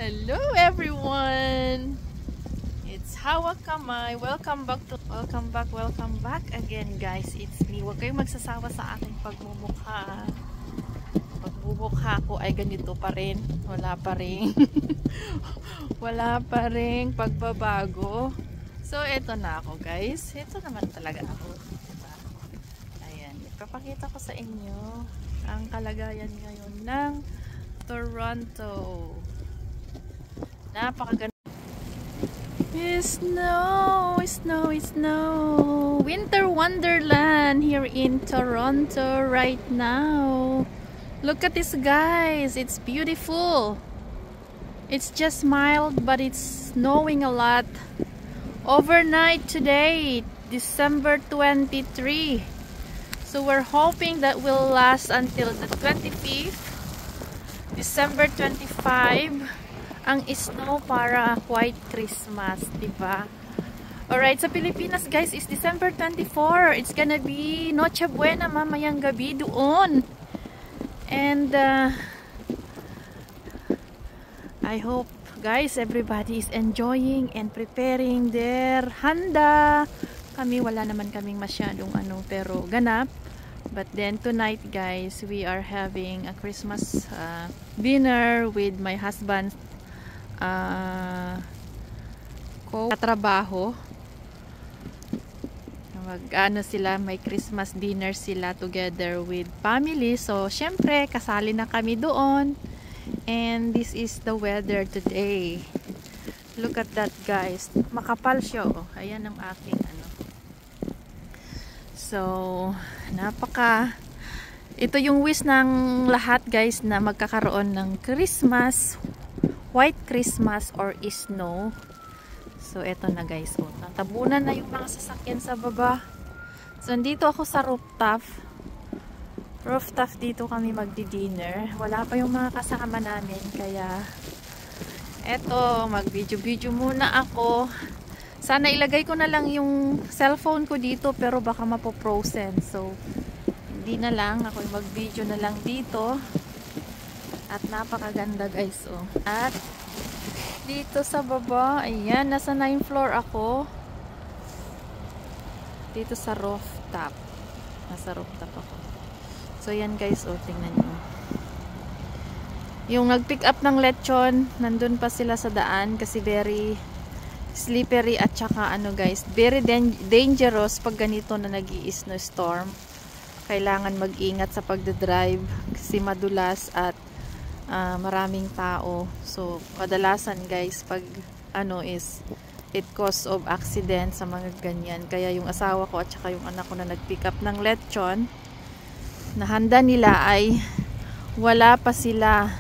Hello everyone! It's Hawa Kamay. Welcome back again guys. It's me. Huwag kayong magsasawa sa aking pagmumukha. Pagmumukha ko ay ganito pa rin. Wala pa rin. Wala pa rin pagbabago. So eto na ako guys. Ito naman talaga ako. Diba? Ayan. Ipapakita ko sa inyo ang kalagayan ngayon ng Toronto. Napakaganda. Snow. Winter wonderland here in Toronto right now. Look at this guys. It's beautiful. It's just mild but it's snowing a lot. Overnight today, December 23. So we're hoping that will last until the 25th. December 25. Ang snow para white Christmas, diba? Alright, sa Pilipinas guys is December 24. It's gonna be Noche Buena mamayang gabi doon. And I hope guys everybody is enjoying and preparing their handa. Kami wala naman kaming masyadong pero ganap. But then tonight guys, we are having a Christmas dinner with my husband's katrabaho. Sila, may Christmas dinner sila together with family. So syempre kasali na kami doon. And this is the weather today. Look at that guys. Makapal siya oh. Ayan ang aking So ito yung wish ng lahat guys na magkakaroon ng Christmas, white Christmas or snow. So eto na guys, oh, natabunan na yung mga sasakyan sa baba. So dito ako sa rooftop dito kami magdi-dinner. Wala pa yung mga kasama namin kaya eto, mag-video muna ako. Sana ilagay ko na lang yung cellphone ko dito pero baka mapo-frozen. So hindi na lang, ako mag-video na lang dito. At napakaganda guys oh. At dito sa baba, ayan, nasa 9th floor ako. Dito sa rooftop. Nasa rooftop ako. So yan guys oh, tingnan nyo. Yung nag-pick up ng lechon, nandun pa sila sa daan kasi very slippery at saka guys, very dangerous pag ganito na nag-i-snowstorm. Kailangan mag-ingat sa pagdadrive kasi madulas at maraming tao. So kadalasan guys pag is it cause of accident sa mga ganyan. Kaya yung asawa ko at saka yung anak ko na nag-pick up ng lechon, na handa nila ay wala pa sila.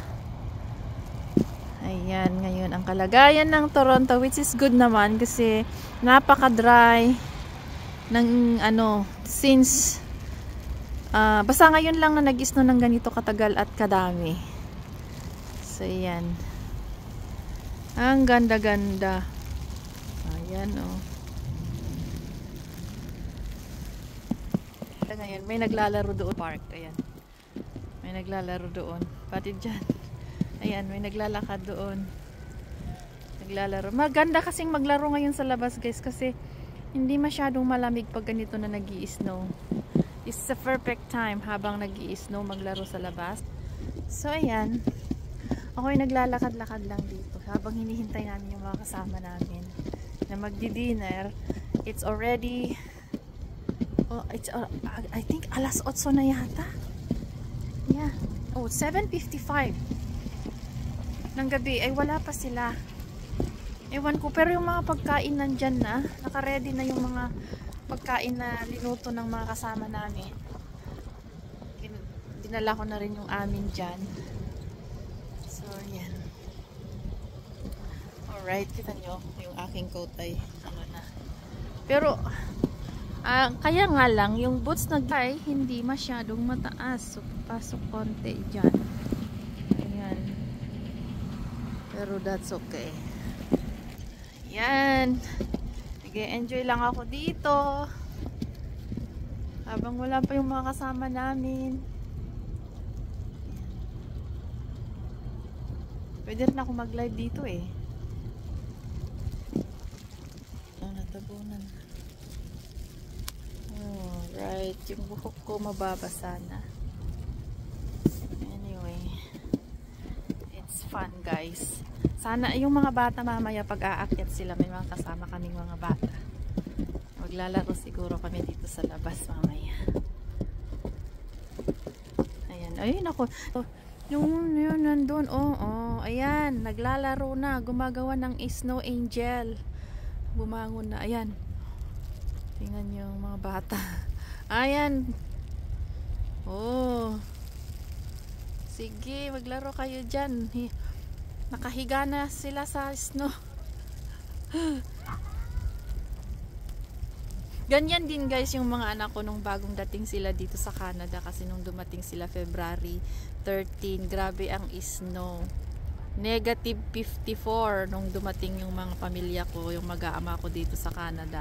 Ayan, ngayon ang kalagayan ng Toronto, which is good naman kasi napaka-dry ng since basta ngayon lang na nag-snow ng ganito katagal at kadami. So ayan, ang ganda-ganda. Ayan oh. Ngayon may naglalaro doon park. Ayan, may naglalaro doon pati dyan. Ayan, may naglalakad doon. Naglalaro. Maganda kasing maglaro ngayon sa labas guys kasi hindi masyadong malamig pag ganito na nag-i-snow. It's the perfect time habang nag-i-snow maglaro sa labas. So ayan, ako ay naglalakad-lakad lang dito habang hinihintay namin yung mga kasama namin na magdi-dinner. It's already I think alas 8 na yata. Yeah. Oh, 7:55 ng gabi ay wala pa sila. Ewan ko, pero yung mga pagkain nandyan na, naka-ready na yung mga pagkain na linuto ng mga kasama namin. Dinala ko na rin yung amin dyan. So yan. Alright, kita nyo yung aking coat ay na. Pero kaya nga lang yung boots na ay hindi masyadong mataas. So pasok konti dyan. Ayan. Pero that's okay. Yan. Sige, enjoy lang ako dito. Habang wala pa yung mga kasama namin. Pwede rin ako mag-live dito eh. Oh, natabunan. Oh, right. Yung buhok ko mababasa na. Anyway. It's fun, guys. Sana yung mga bata mamaya pag aakyat sila, may mga kasama kaming mga bata. Maglalaro siguro kami dito sa labas mamaya. Ayan. Ayun ako. Yung nandun. Oh, ayan. Naglalaro na. Gumagawa ng snow angel. Bumangon na. Ayan. Tingnan nyo yung mga bata. Ayan. Oh. Sige, maglaro kayo dyan. Nakahiga na sila sa snow. Ganyan din guys yung mga anak ko nung bagong dating sila dito sa Canada, kasi nung dumating sila February 13, grabe ang snow. Negative 54 nung dumating yung mga pamilya ko, yung mag-aama ko dito sa Canada.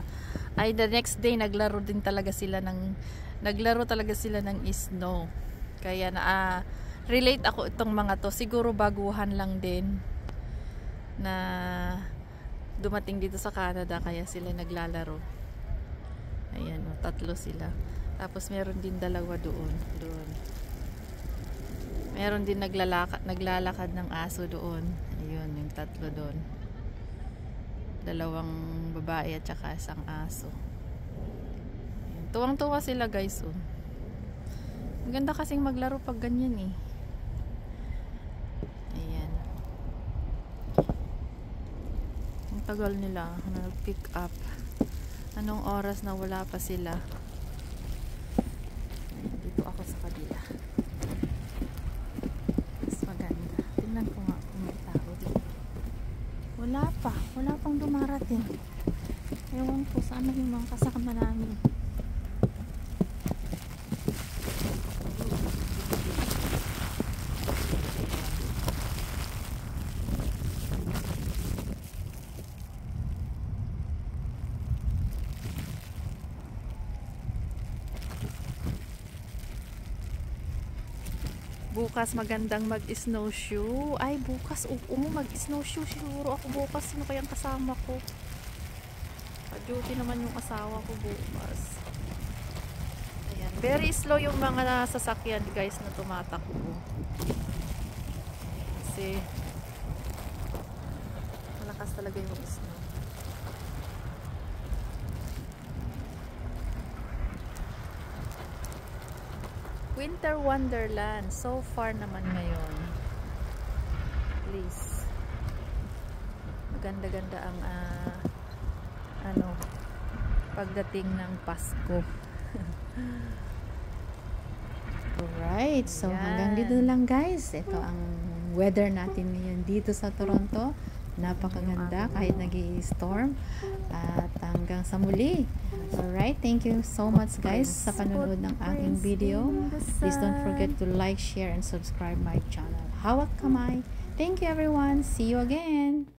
Ay the next day naglaro talaga sila ng snow. Kaya relate ako itong mga to. Siguro baguhan lang din na dumating dito sa Canada kaya sila naglalaro. Ayan, 3 sila. Tapos meron din 2 doon. Meron din naglalakad ng aso doon. Ayun, yung 3 doon. 2 babae at saka 1 aso. Ayan, tuwang-tuwa sila guys. Ang ganda kasing maglaro pag ganyan eh. Ayan. Ang tagal nila nag-pick up. Anong oras na wala pa sila? Dito ako sa kabila. Mas maganda. Tingnan ko nga kung may tao dito. Wala pang dumarating. Ewan ko sana yung mga kasama namin. Bukas magandang mag-snowshoe. Ay, bukas. Mag-snowshoe siguro ako bukas. Sino kayang kasama ko? Pa-duty naman yung asawa ko bukas. Ayan. Very slow yung mga sasakyan, guys, na tumatakbo. Kasi malakas talaga yung snow. Winter Wonderland. So far naman ngayon. Please. Maganda-ganda ang pagdating ng Pasko. Alright. So hanggang dito lang guys. Ito ang weather natin ngayon dito sa Toronto. Napakaganda kahit nag-i-storm. At hanggang sa muli. Alright, thank you so much guys sa panonood ng aking video. Please don't forget to like, share, and subscribe my channel. Hawak kamay. Thank you everyone. See you again.